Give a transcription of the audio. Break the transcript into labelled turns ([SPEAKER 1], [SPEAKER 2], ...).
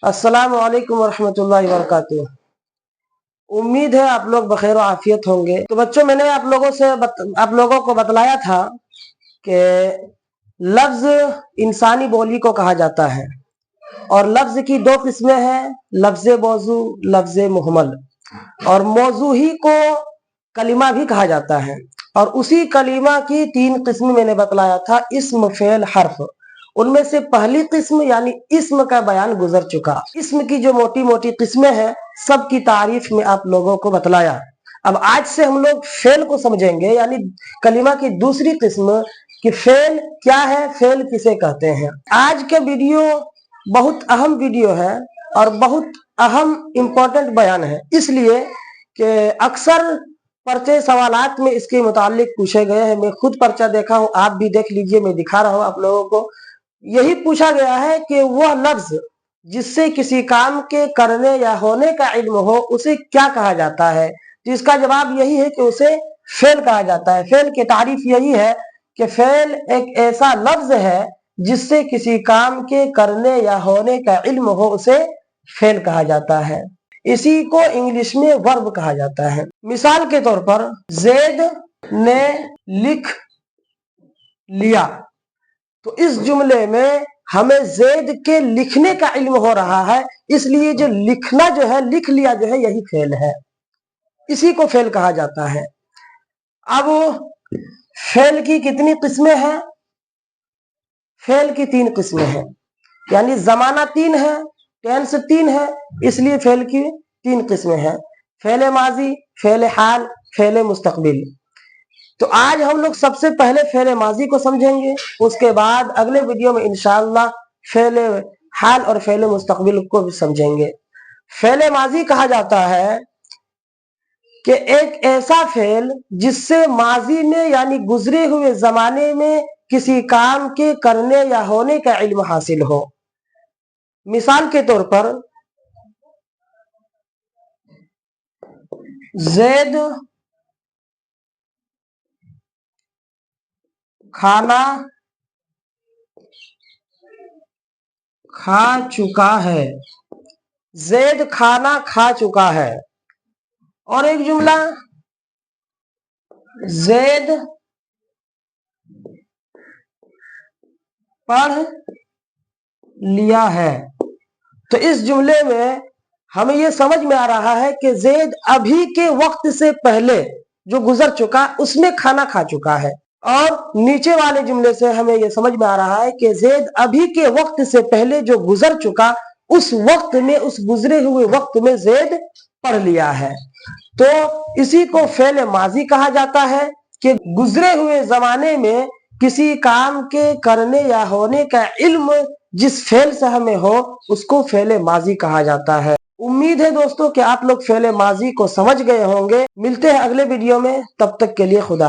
[SPEAKER 1] अस्सलाम वालेकुम वरहमतुल्लाहि वबरकातुहू। उम्मीद है आप लोग बखैर और आफियत होंगे। तो बच्चों, मैंने आप लोगों को बतलाया था कि लफ्ज इंसानी बोली को कहा जाता है और लफ्ज की दो किस्में हैं, लफ्ज मौजू, लफ्ज मुहमल। और मौजू ही को कलिमा भी कहा जाता है और उसी कलिमा की तीन किस्में मैंने बतलाया था, इस्म, फेल, हर्फ। उनमें से पहली किस्म यानी इस्म का बयान गुजर चुका। इस्म की जो मोटी मोटी किस्में हैं सब की तारीफ में आप लोगों को बतलाया। अब आज से हम लोग फेल को समझेंगे, यानी कलिमा की दूसरी किस्म कि फेल क्या है, फेल किसे कहते हैं। आज के वीडियो बहुत अहम वीडियो है और बहुत अहम इंपॉर्टेंट बयान है, इसलिए कि अक्सर पर्चे सवालात में इसके मुतालिक पूछे गए हैं। मैं खुद पर्चा देखा हूं, आप भी देख लीजिए, मैं दिखा रहा हूं आप लोगों को। यही पूछा गया है कि वह लफ्ज जिससे किसी काम के करने या होने का इल्म हो उसे क्या कहा जाता है। तो इसका जवाब यही है कि उसे फेल कहा जाता है। फेल की तारीफ यही है कि फेल एक ऐसा लफ्ज है जिससे किसी काम के करने या होने का इल्म हो, उसे फेल कहा जाता है। इसी को इंग्लिश में वर्ब कहा जाता है। मिसाल के तौर पर, जैद ने लिख लिया, तो इस जुमले में हमें जैद के लिखने का इल्म हो रहा है, इसलिए जो लिखना जो है, लिख लिया जो है, यही फेल है, इसी को फेल कहा जाता है। अब फेल की कितनी किस्में हैं? फेल की तीन किस्में हैं, यानी जमाना तीन है, टेंस तीन है, इसलिए फेल की तीन किस्में हैं, फेल माजी, फेल हाल, फेल मुस्तकबिल। तो आज हम लोग सबसे पहले फेल माजी को समझेंगे, उसके बाद अगले वीडियो में इंशाअल्लाह फेल हाल और फेल मुस्तकबिल को भी समझेंगे। फेल माजी कहा जाता है कि एक ऐसा फेल जिससे माजी में यानी गुजरे हुए जमाने में किसी काम के करने या होने का इल्म हासिल हो। मिसाल के तौर पर, जैद खाना खा चुका है, जैद खाना खा चुका है। और एक जुमला, जैद पढ़ लिया है। तो इस जुमले में हमें यह समझ में आ रहा है कि जैद अभी के वक्त से पहले जो गुजर चुका उसमें खाना खा चुका है। और नीचे वाले जुमले से हमें यह समझ में आ रहा है कि जैद अभी के वक्त से पहले जो गुजर चुका उस वक्त में, उस गुजरे हुए वक्त में जैद पढ़ लिया है। तो इसी को फेल माजी कहा जाता है कि गुजरे हुए जमाने में किसी काम के करने या होने का इल्म जिस फेल से हमें हो उसको फेल माजी कहा जाता है। उम्मीद है दोस्तों कि आप लोग फेल माजी को समझ गए होंगे। मिलते हैं अगले वीडियो में, तब तक के लिए खुदा।